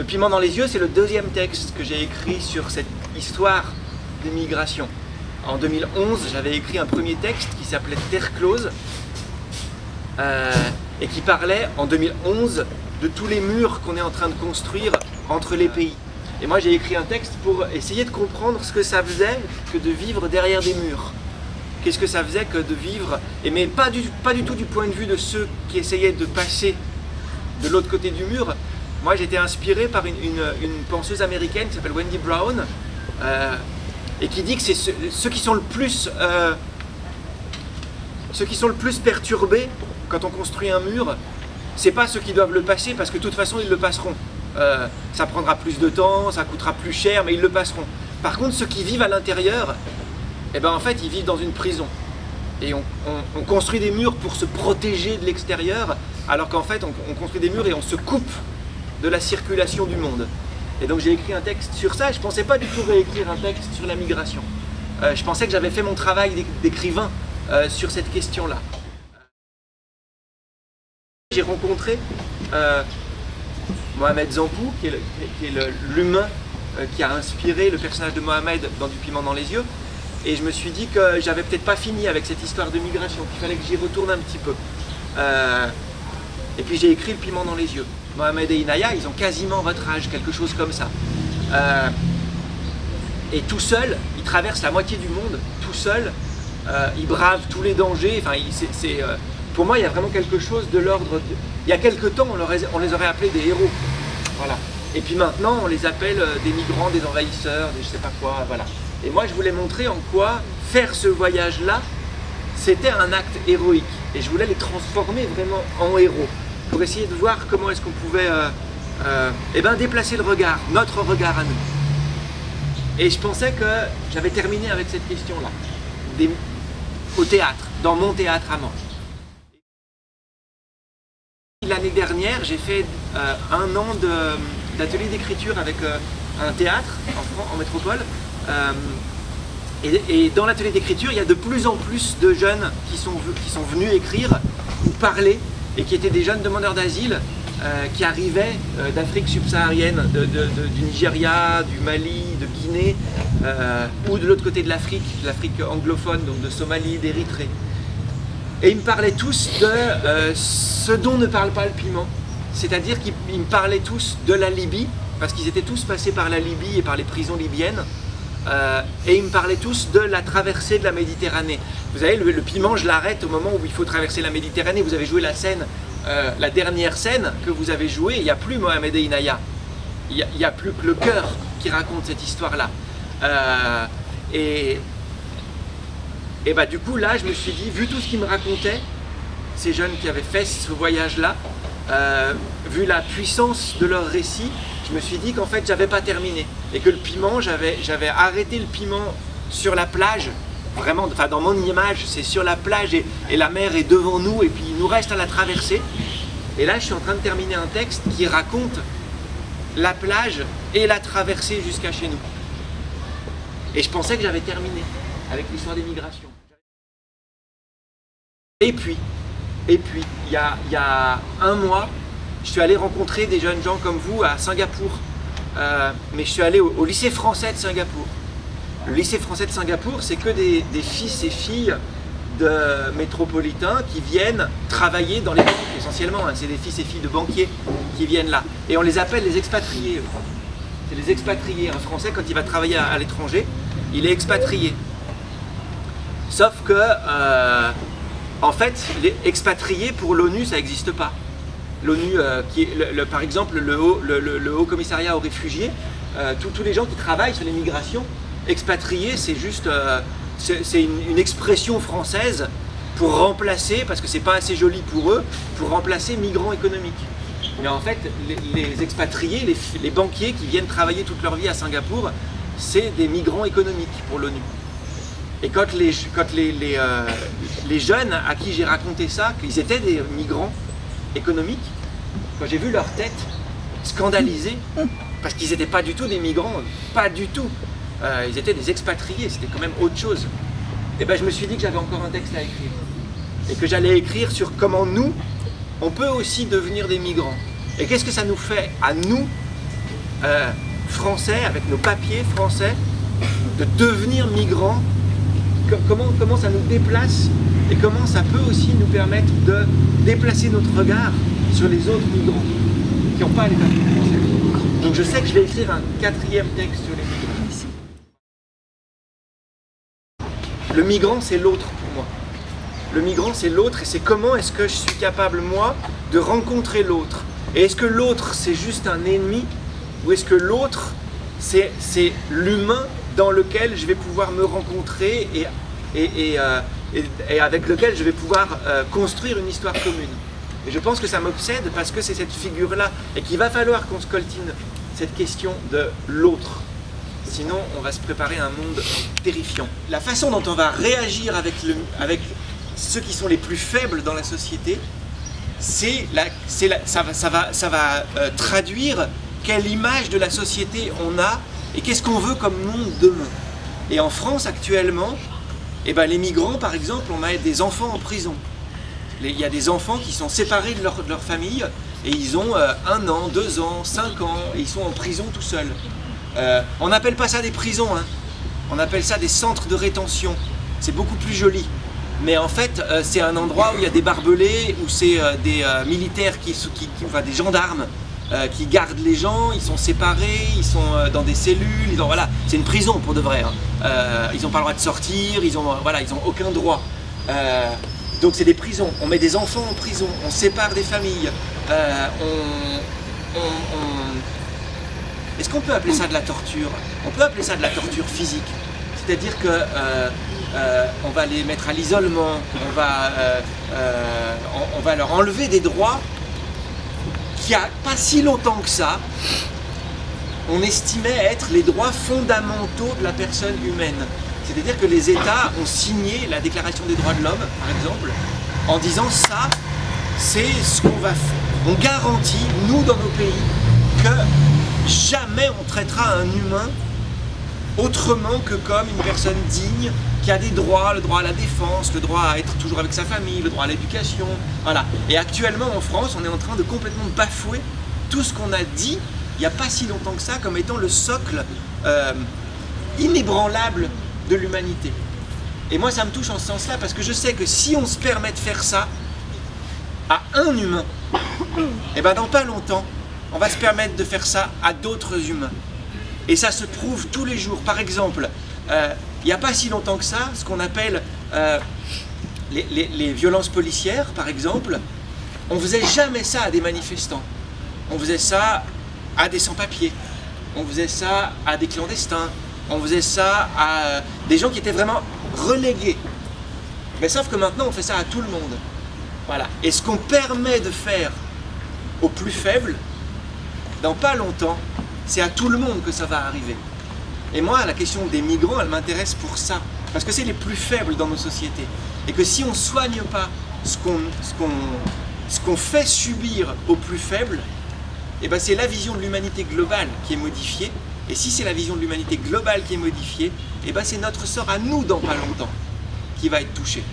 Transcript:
Le piment dans les yeux, c'est le deuxième texte que j'ai écrit sur cette histoire des migrations. En 2011, j'avais écrit un premier texte qui s'appelait Terre close et qui parlait en 2011 de tous les murs qu'on est en train de construire entre les pays. Et moi j'ai écrit un texte pour essayer de comprendre ce que ça faisait que de vivre derrière des murs. Qu'est-ce que ça faisait que de vivre, mais pas du tout du point de vue de ceux qui essayaient de passer de l'autre côté du mur. Moi j'étais inspiré par une penseuse américaine qui s'appelle Wendy Brown et qui dit que c'est ceux qui sont le plus perturbés quand on construit un mur, c'est pas ceux qui doivent le passer parce que de toute façon ils le passeront. Ça prendra plus de temps, ça coûtera plus cher, mais ils le passeront. Par contre, ceux qui vivent à l'intérieur, eh ben, en fait, ils vivent dans une prison. Et on construit des murs pour se protéger de l'extérieur, alors qu'en fait, on construit des murs et on se coupe de la circulation du monde. Et donc j'ai écrit un texte sur ça, et je ne pensais pas du tout réécrire un texte sur la migration. Je pensais que j'avais fait mon travail d'écrivain sur cette question-là. J'ai rencontré Mohamed Zampou, qui est l'humain qui a inspiré le personnage de Mohamed dans Du piment dans les yeux. Et je me suis dit que j'avais peut-être pas fini avec cette histoire de migration, qu'il fallait que j'y retourne un petit peu. Et puis j'ai écrit Le piment dans les yeux. Mohamed et Inaya, ils ont quasiment votre âge, quelque chose comme ça. Et tout seul, ils traversent la moitié du monde, tout seul. Ils bravent tous les dangers. Enfin, pour moi, il y a vraiment quelque chose de l'ordre de... Il y a quelque temps, on les aurait appelés des héros. Voilà. Et puis maintenant, on les appelle des migrants, des envahisseurs, des je sais pas quoi, voilà. Et moi, je voulais montrer en quoi faire ce voyage-là, c'était un acte héroïque. Et je voulais les transformer vraiment en héros, pour essayer de voir comment est-ce qu'on pouvait déplacer le regard, notre regard à nous. Et je pensais que j'avais terminé avec cette question-là, au théâtre, dans mon théâtre à Manches. L'année dernière, j'ai fait un an d'atelier d'écriture avec un théâtre en métropole. Et dans l'atelier d'écriture, il y a de plus en plus de jeunes qui sont venus écrire ou parler, et qui étaient des jeunes demandeurs d'asile qui arrivaient d'Afrique subsaharienne, du Nigeria, du Mali, de Guinée, ou de l'autre côté de l'Afrique anglophone, donc de Somalie, d'Érythrée. Et ils me parlaient tous de ce dont ne parle pas le piment, c'est-à-dire qu'ils me parlaient tous de la Libye, parce qu'ils étaient tous passés par la Libye et par les prisons libyennes, et ils me parlaient tous de la traversée de la Méditerranée. Vous savez, le piment, je l'arrête au moment où il faut traverser la Méditerranée. Vous avez joué la scène, la dernière scène que vous avez jouée, il n'y a plus Mohamed et Inaya, il n'y a plus que le cœur qui raconte cette histoire-là. Et bah, du coup, là, je me suis dit, vu tout ce qu'ils me racontaient, ces jeunes qui avaient fait ce voyage-là, vu la puissance de leur récit, je me suis dit qu'en fait, j'avais pas terminé. Et que le piment, j'avais arrêté le piment sur la plage, vraiment, enfin, dans mon image, c'est sur la plage et la mer est devant nous, et puis il nous reste à la traverser. Et là, je suis en train de terminer un texte qui raconte la plage et la traversée jusqu'à chez nous. Et je pensais que j'avais terminé avec l'histoire des migrations. Et puis, il y a un mois, je suis allé rencontrer des jeunes gens comme vous à Singapour. Mais je suis allé au lycée français de Singapour. Le lycée français de Singapour, c'est que des fils et filles de métropolitains qui viennent travailler dans les banques essentiellement. Hein. C'est des fils et filles de banquiers qui viennent là. Et on les appelle les expatriés. C'est les expatriés. Un Français, quand il va travailler à l'étranger, il est expatrié. Sauf que, en fait, les expatriés pour l'ONU, ça n'existe pas. L'ONU, par exemple, le Haut Commissariat aux réfugiés, tous les gens qui travaillent sur les migrations, expatriés, c'est juste c'est une expression française pour remplacer, parce que c'est pas assez joli pour eux, pour remplacer migrants économiques. Mais en fait, les expatriés, les banquiers qui viennent travailler toute leur vie à Singapour, c'est des migrants économiques pour l'ONU. Et quand les jeunes à qui j'ai raconté ça, qu'ils étaient des migrants économiques, quand j'ai vu leur tête scandalisée, parce qu'ils n'étaient pas du tout des migrants, pas du tout, ils étaient des expatriés, c'était quand même autre chose. Et ben je me suis dit que j'avais encore un texte à écrire, et que j'allais écrire sur comment nous, on peut aussi devenir des migrants. Et qu'est-ce que ça nous fait à nous français, avec nos papiers français, de devenir migrants, comment ça nous déplace et comment ça peut aussi nous permettre de déplacer notre regard sur les autres migrants qui n'ont pas les papiers français. Donc je sais que je vais écrire un 4e texte sur les migrants. Le migrant, c'est l'autre pour moi. Le migrant, c'est l'autre et c'est comment est-ce que je suis capable, moi, de rencontrer l'autre. Et est-ce que l'autre, c'est juste un ennemi ou est-ce que l'autre, c'est l'humain dans lequel je vais pouvoir me rencontrer et avec lequel je vais pouvoir construire une histoire commune. Et je pense que ça m'obsède parce que c'est cette figure-là et qu'il va falloir qu'on se coltine cette question de l'autre. Sinon, on va se préparer à un monde terrifiant. La façon dont on va réagir avec ceux qui sont les plus faibles dans la société, ça va traduire quelle image de la société on a et qu'est-ce qu'on veut comme monde demain. Et en France, actuellement, les migrants, par exemple, on met des enfants en prison. Il y a des enfants qui sont séparés de leur famille et ils ont 1 an, 2 ans, 5 ans et ils sont en prison tout seuls. On n'appelle pas ça des prisons, hein. On appelle ça des centres de rétention. C'est beaucoup plus joli. Mais en fait, c'est un endroit où il y a des barbelés, où c'est des militaires, des gendarmes qui gardent les gens, ils sont séparés, ils sont dans des cellules, voilà, c'est une prison pour de vrai. Hein. Ils n'ont pas le droit de sortir, ils ont aucun droit. Donc c'est des prisons, on met des enfants en prison, on sépare des familles, Est-ce qu'on peut appeler ça de la torture? On peut appeler ça de la torture physique. C'est-à-dire que on va les mettre à l'isolement, on va leur enlever des droits qui, il n'y a pas si longtemps que ça, on estimait être les droits fondamentaux de la personne humaine. C'est-à-dire que les États ont signé la Déclaration des droits de l'homme, par exemple, en disant ça, c'est ce qu'on va faire. On garantit, nous, dans nos pays, que jamais on traitera un humain autrement que comme une personne digne, qui a des droits, le droit à la défense, le droit à être toujours avec sa famille, le droit à l'éducation, voilà. Et actuellement en France, on est en train de complètement bafouer tout ce qu'on a dit, il n'y a pas si longtemps que ça, comme étant le socle inébranlable de l'humanité. Et moi ça me touche en ce sens-là, parce que je sais que si on se permet de faire ça à un humain, et ben dans pas longtemps, on va se permettre de faire ça à d'autres humains. Et ça se prouve tous les jours. Par exemple, il n'y a pas si longtemps que ça, ce qu'on appelle les violences policières, par exemple, on ne faisait jamais ça à des manifestants. On faisait ça à des sans-papiers. On faisait ça à des clandestins. On faisait ça à des gens qui étaient vraiment relégués. Mais sauf que maintenant, on fait ça à tout le monde. Voilà. Et ce qu'on permet de faire aux plus faibles, dans pas longtemps, c'est à tout le monde que ça va arriver. Et moi, la question des migrants, elle m'intéresse pour ça. Parce que c'est les plus faibles dans nos sociétés. Et que si on ne soigne pas ce qu'on fait subir aux plus faibles, eh ben c'est la vision de l'humanité globale qui est modifiée. Et si c'est la vision de l'humanité globale qui est modifiée, eh ben c'est notre sort à nous dans pas longtemps qui va être touché.